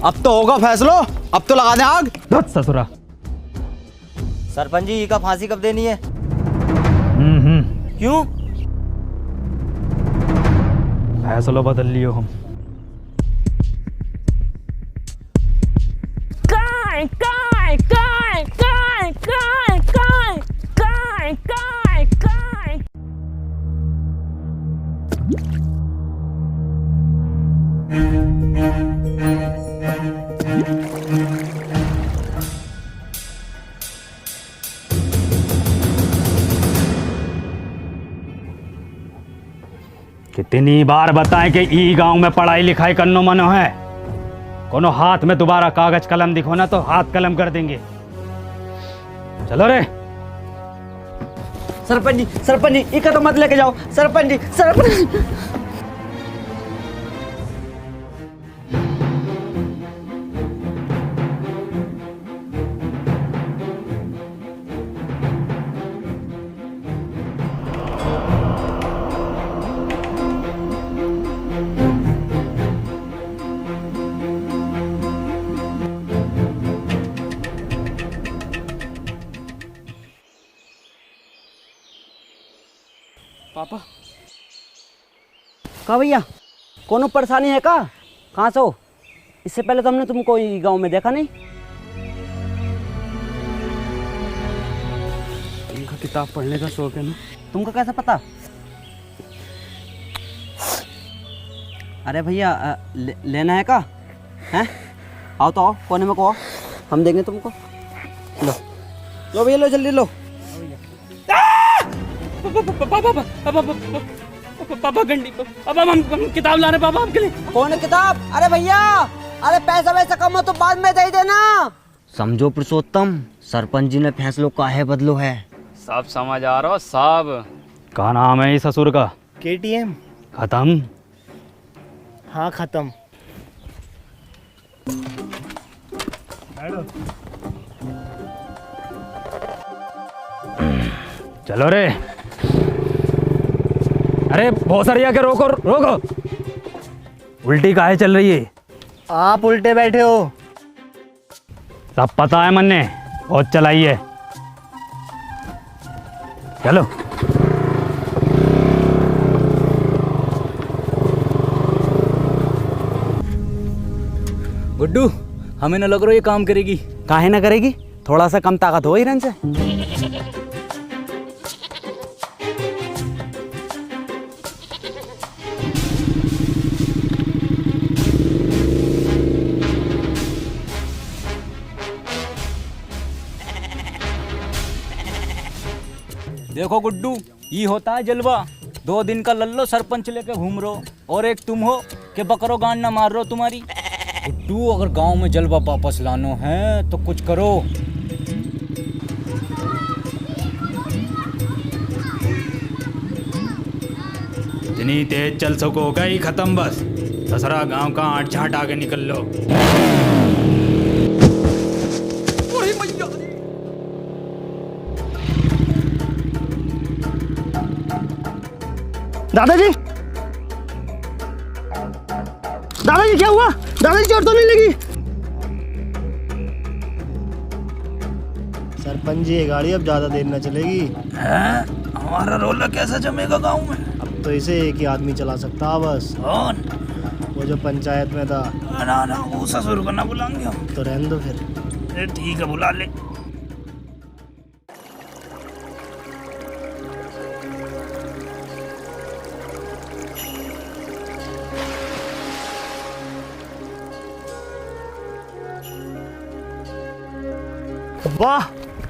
अब तो होगा फैसलो, अब तो लगा दे आग। धत ससुरा। सरपंच जी का फांसी कब देनी है? क्यों? फैसलो बदल लियो हम। काय काय काय काय काय काय काय काय काय। कितनी बार बताएं कि ई गांव में पढ़ाई लिखाई करनो मनो है। कोनो हाथ में दोबारा कागज कलम दिखो ना तो हाथ कलम कर देंगे। चलो रे। सरपंच जी इका तो मत लेके जाओ। सरपंच जी। पापा का भैया कोनो परेशानी है का? कहाँ से हो? इससे पहले तो हमने तुमको गांव में देखा नहीं। इनका किताब पढ़ने का शौक है ना? तुमको कैसा पता? अरे भैया लेना है का? हैं? आओ तो आओ, कोने में को आओ, हम देंगे तुमको। लो भैया, लो जल्दी लो। पापा गंडी पापा, हम किताब ला रहे पापा आपके लिए। कौन है किताब? अरे भैया, अरे पैसा वैसा कम हो तो बाद में दे देना। समझो पुरुषोत्तम, सरपंच जी ने फैसलो काहे बदलो है। सब समझ आ रहा हो सब। क्या नाम है इस ससुर का? KTM। खत्म? हाँ खत्म। चलो रे। अरे भोसरिया के रोको रोको। उल्टी काहे चल रही है? आप उल्टे बैठे हो। सब पता है मन्ने, बहुत चलाई है। चलो। गुड्डू, हमें न लग रहा ये काम करेगी। काहे ना करेगी? थोड़ा सा कम ताकत हो हिरन से। देखो गुड्डू, ये होता है जलवा। 2 दिन का लल्लो सरपंच लेके घूम रहो और एक तुम हो कि बकरो गांड ना मार रहो तुम्हारी। गुड्डू, अगर गांव में जलवा वापस लानो है तो कुछ करो। जितनी तेज चल सको गई खत्म बस। ससरा गांव का आठ झाट आगे निकल लो। दादाजी, दादाजी क्या हुआ? दादाजी चोट तो नहीं लगी? सरपंच जी, ये गाड़ी अब ज्यादा देर न चलेगी। हमारा रोला कैसा जमेगा गांव में? अब तो इसे एक ही आदमी चला सकता है बस। कौन? वो जो पंचायत में था। ना वो ससुर को ना बुलाएंगे हम। तो रहने दो फिर। ठीक है, बुला ले। वाह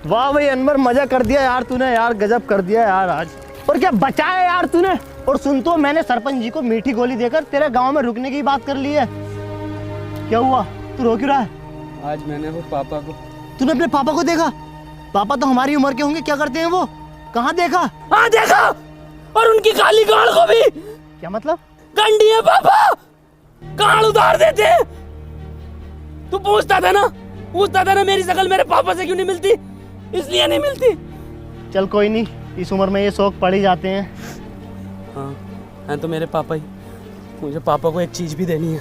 वाह भाई अनवर, मजा कर दिया यार तूने। यार गजब कर दिया यार आज। और क्या बचाया यार तूने। और सुन तो, मैंने सरपंच जी को मीठी गोली देकर तेरे गांव में रुकने की बात कर ली है। क्या हुआ, तू रो क्यों रहा है? आज मैंने वो पापा को। तूने अपने पापा को देखा? पापा तो हमारी उम्र के होंगे, क्या करते हैं वो? कहाँ देखा? हाँ देखा, और उनकी काली गाड़ को भी। क्या मतलब? गंडी है पापा, गाड़ उतार देते। तू पूछता था ना मेरी शकल मेरे पापा से क्यों नहीं मिलती? इसलिए नहीं मिलती। चल कोई नहीं, इस उम्र में ये शौक पड़ ही जाते हैं। हाँ, हैं तो मेरे पापा ही। मुझे पापा को एक चीज भी देनी है।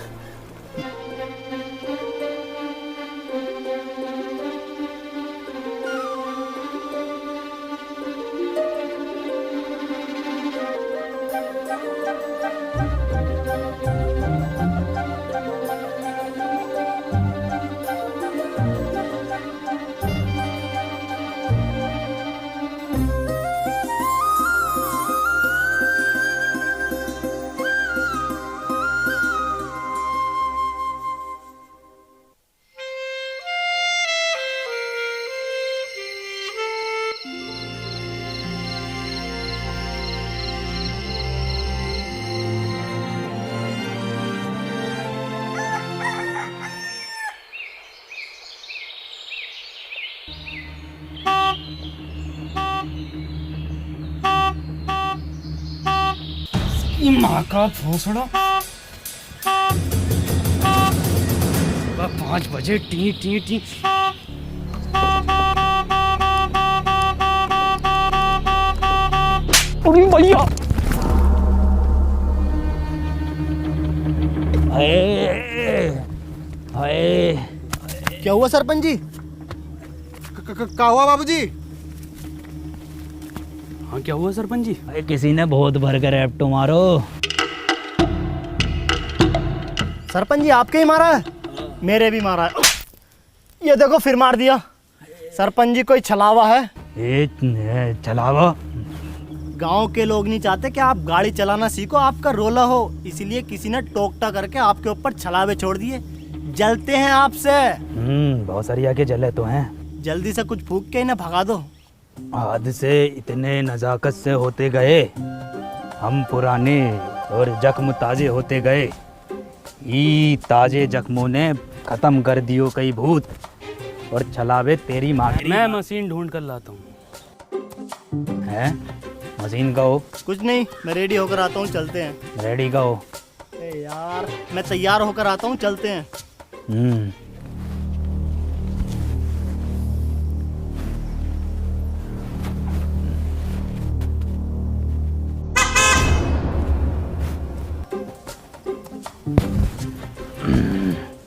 माँ का भोसड़ा 5 बजे टी टी टी। अरे भैया हाय क्या हुआ सरपंच जी? क्या हुआ बाबूजी? हाँ क्या हुआ सरपंच जी? अरे किसी ने बहुत भर कर रेप्टो मारो। सरपंच जी आपके ही मारा है? मेरे भी मारा है। ये देखो फिर मार दिया। सरपंच जी कोई छलावा है? चलावा। गांव के लोग नहीं चाहते कि आप गाड़ी चलाना सीखो, आपका रोला हो, इसलिए किसी ने टोकटा करके आपके ऊपर छलावे छोड़ दिए। जलते हैं आपसे। बहुत सारी आगे जले तो हैं। जल्दी से कुछ फूक के इन्हें भगा दो। हाथ से इतने नजाकत से होते गए, हम पुराने और जख्म ताजे होते गए। ये ताजे जख्मों ने खत्म कर दियो कई भूत, और छलावे तेरी माँ की। मैं मशीन ढूंढ कर लाता हूँ। है मशीन का हो? कुछ नहीं, मैं रेडी होकर आता हूँ, चलते हैं। रेडी का हो? यार मैं तैयार होकर आता हूँ, चलते हैं।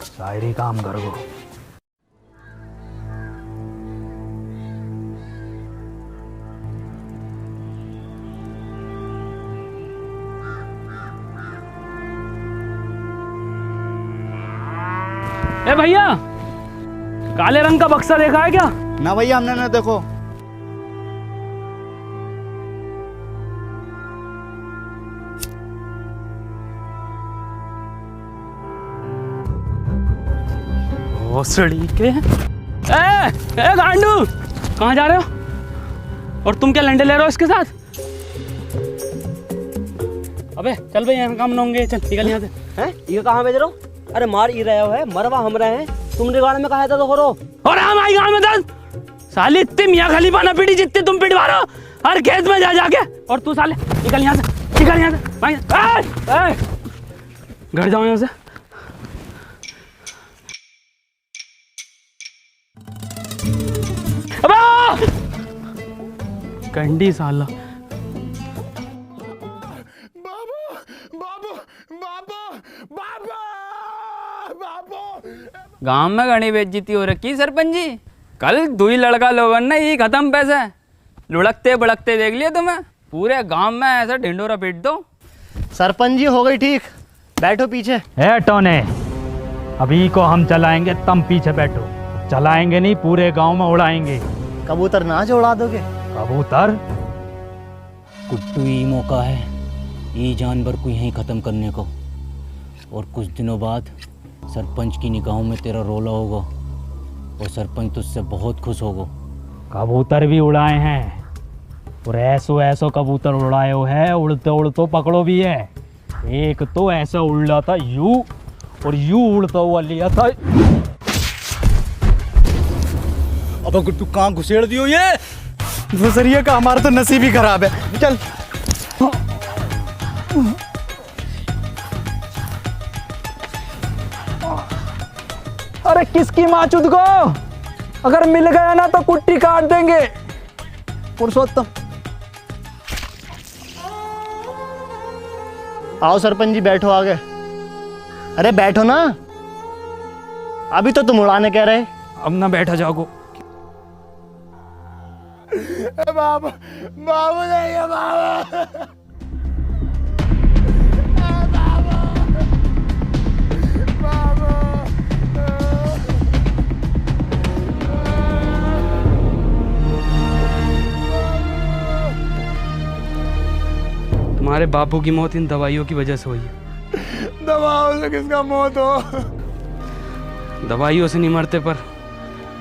शायरी काम कर गो। ए भैया, काले रंग का बक्सा देखा है क्या? ना भैया हमने ना देखो। भोसड़ी के। ए गांडू, कहाँ जा रहे हो? और तुम क्या लंडे ले रहे हो इसके साथ? अबे चल भाई, यहाँ काम ना होंगे, चल निकल यहाँ से। हैं ये कहाँ भेज रहे हो? अरे मार ही रहे हो है, मरवा हम रहे हैं। तुमने गाड़ में कहा था तो हो रो। और हम आई गाँव में दस साली इतने मियाँ खलीफा ना पीटी जितने तुम पिटवा रहे हो हर खेत में जा जाके। और तू साले निकल यहाँ से, निकल यहाँ से भाई। घर जाओ यहाँ से। अबे कंडी साला। गांव में घनी बेइज्जती हो रखी सरपंच जी। कल दुई लड़का लोगन ने ये खत्म पैसे लुढ़कते बड़कते देख लिया तुम्हें। पूरे गांव में ऐसा ढिंडोरा पीट दो। सरपंच जी हो गई ठीक, बैठो पीछे। है टोने, अभी को हम चलाएंगे, तुम पीछे बैठो। चलाएंगे नहीं, पूरे गांव में उड़ाएंगे। कबूतर नाच उड़ा दोगे? कबूतर? कुट्टू ही मौका है ये जानवर को यहीं ख़त्म करने को। और कुछ दिनों बाद सरपंच की निगाहों में तेरा रोला होगा और सरपंच तुझसे बहुत खुश होगा। कबूतर भी उड़ाए हैं, और ऐसो ऐसो कबूतर उड़ाए हो है, उड़ते उड़ते पकड़ो भी है। एक तो ऐसा उड़ा था यू, और यू उड़ता हुआ लिया था। अब गुट्टू कहाँ घुसेड़ दियो ये भोसरिया का? हमारा तो नसीब ही खराब है। चल अरे किसकी माचुद को, अगर मिल गया ना तो कुट्टी काट देंगे। पुरुषोत्तम आओ सरपंच जी, बैठो आगे। अरे बैठो ना, अभी तो तुम उड़ाने कह रहे। अब ना बैठा जाओ। बाबू बाबू नहीं है बाबू। तुम्हारे बापू की मौत इन दवाइयों की वजह से हुई है। दवाओं से किसका मौत हो? दवाइयों से नहीं मरते, पर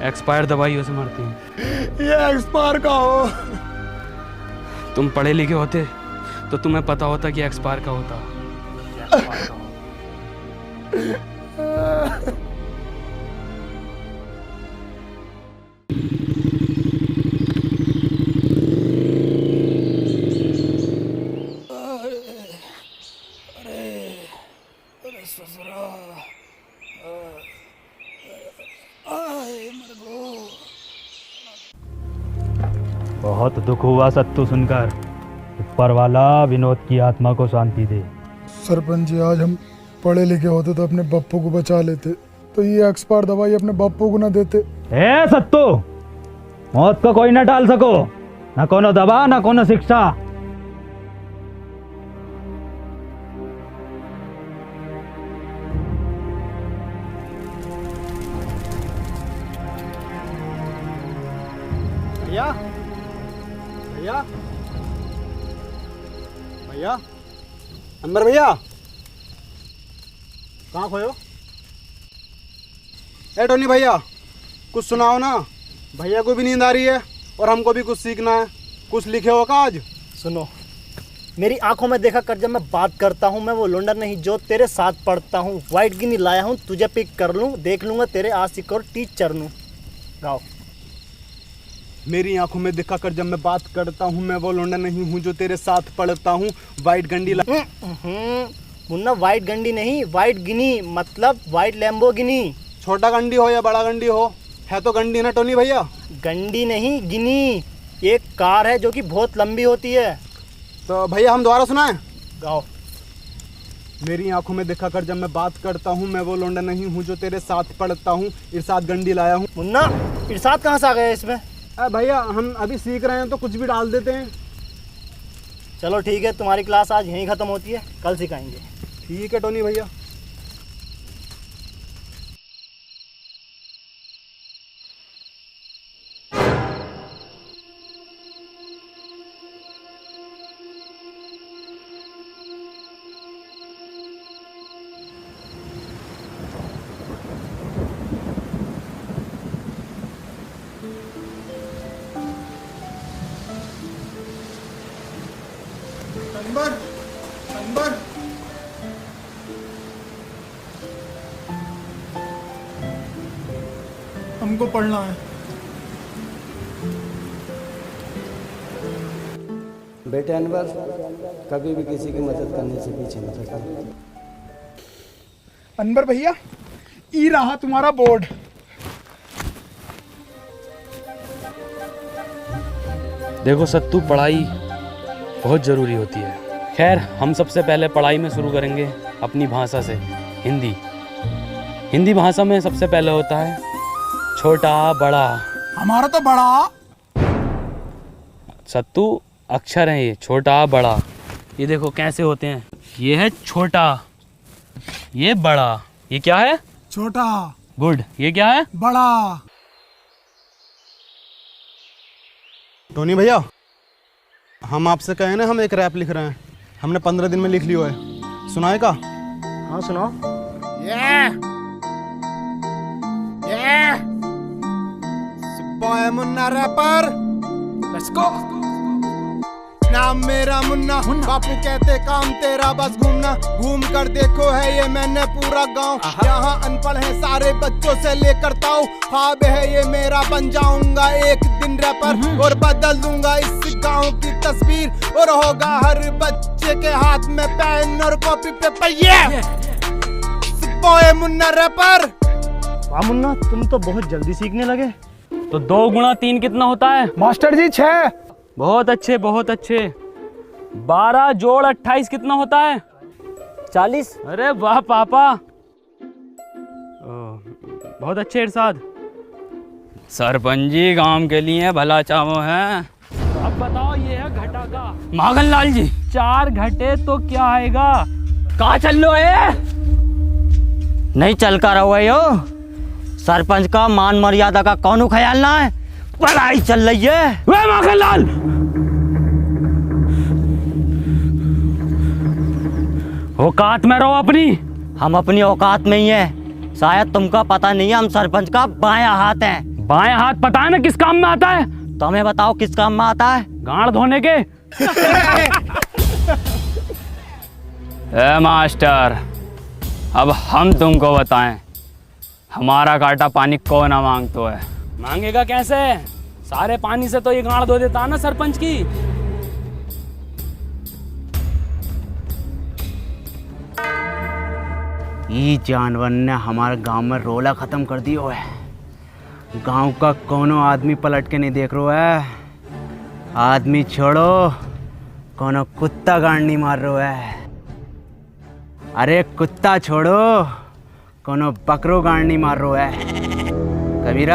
एक्सपायर दवाइयों से मरती हैं। ये एक्सपायर का हो। तुम पढ़े लिखे होते तो तुम्हें पता होता कि एक्सपायर का होता। बहुत दुख हुआ सत्तू सुनकर। ऊपर वाला विनोद की आत्मा को शांति दे। सरपंच जी, आज हम पढ़े लिखे होते तो अपने बप्पू को बचा लेते, तो ये एक्सपायर दवाई अपने बप्पू को ना देते। ए सत्तू, मौत को कोई ना टाल सको, ना कोनो दवा ना कोनो शिक्षा। भैया भैया भैया, अंदर भैया, कहाँ खोयो? ए टोनी भैया, कुछ सुनाओ ना, भैया को भी नींद आ रही है और हमको भी कुछ सीखना है। कुछ लिखे हो का आज? सुनो, मेरी आंखों में देखा कर, जब मैं बात करता हूँ मैं वो लोंडा नहीं जो तेरे साथ पढ़ता हूँ। वाइट गिनी लाया हूँ, तुझे पिक कर लूँ, देख लूँगा तेरे आशिक और टीचर नू। गाओ। मेरी आंखों में देखा कर, जब मैं बात करता हूँ मैं वो लोंडा नहीं हूँ जो तेरे साथ पढ़ता हूँ। वाइट गंडी मुन्ना, वाइट गंडी नहीं, वाइट गिनी, मतलब वाइट लैम्बोर्गिनी। छोटा गंडी हो या बड़ा गंडी हो, है तो गंडी ना टोनी भैया। गंडी नहीं, गिनी एक कार है जो कि बहुत लंबी होती है। तो भैया हम दोबारा सुनाएं? गाओ। मेरी आंखों में देखा कर, जब मैं बात करता हूँ मैं वो लोंडा नहीं हूँ जो तेरे साथ पढ़ता हूँ। इरशाद गंडी लाया हूँ। मुन्ना, इरशाद कहाँ से आ गया इसमें? भैया हम अभी सीख रहे हैं तो कुछ भी डाल देते हैं। चलो ठीक है, तुम्हारी क्लास आज यहीं ख़त्म होती है, कल सिखाएंगे। ठीक है टोनी भैया। अनवर, अनवर, हमको पढ़ना है। बेटे अनवर, कभी भी किसी की मदद करने से पीछे मत हटना। अनवर भैया, ई रहा तुम्हारा बोर्ड। देखो सत्तू, पढ़ाई बहुत ज़रूरी होती है। खैर, हम सबसे पहले पढ़ाई में शुरू करेंगे अपनी भाषा से, हिंदी। हिंदी भाषा में सबसे पहले होता है छोटा बड़ा। हमारा तो बड़ा। सत्तू, अक्षर हैं ये, छोटा बड़ा। ये देखो कैसे होते हैं। ये है छोटा, ये बड़ा। ये क्या है? छोटा। गुड। ये क्या है? बड़ा। टोनी भैया, हम आपसे कहे ना, हम एक रैप लिख रहे हैं, हमने 15 दिन में लिख लिया है। सुनाए का? हाँ सुनाओ। Boy Munna rapper, let's go. नाम मेरा मुन्ना, बापू कहते काम तेरा बस घूमना। घूम कर देखो है ये मैंने पूरा गांव। यहाँ अनपढ़ है सारे बच्चों से लेकर ताऊ। ख्वाब है ये मेरा, बन जाऊंगा एक दिन रैपर और बदल दूंगा इस गांव की तस्वीर। और होगा हर बच्चे के हाथ में पेन और कॉपी पे पहिए। Boy Munna rapper. वाह मुन्ना, तुम तो बहुत जल्दी सीखने लगे। तो 2 गुणा 3 कितना होता है? मास्टर जी 6। बहुत अच्छे, बहुत अच्छे। 12 जोड़ 28 कितना होता है? 40। अरे वाह पापा, बहुत अच्छे इरशाद। सरपंच जी गांव के लिए भला चाहो है। अब बताओ, ये है घटा का। माखनलाल जी, 4 घटे तो क्या आएगा? कहाँ चल लो है? नहीं चल कर रहो है यो। सरपंच का मान मर्यादा का कौन ख्याल ना है? पढ़ाई चल रही है। वे माखनलाल, औकात में रहो अपनी। हम अपनी औकात में ही है। शायद तुमको पता नहीं है, हम सरपंच का बायां हाथ हैं। बाएं हाथ पता है ना किस काम में आता है? तुम्हें बताओ किस काम में आता है? गांड धोने के। ए मास्टर, अब हम तुमको बताएं, हमारा काटा पानी कौन ना मांगतो है? मांगेगा कैसे? सारे पानी से तो ये गांड धो देता ना सरपंच की। ये जानवर ने हमारे गांव में रोला खत्म कर दिया है। गांव का कोनो आदमी पलट के नहीं देख रहा है। आदमी छोड़ो, कोनो कुत्ता गांड नहीं मार रहा है। अरे कुत्ता छोड़ो, कोनो बकरो गांड नहीं मार रहा है। कबीरा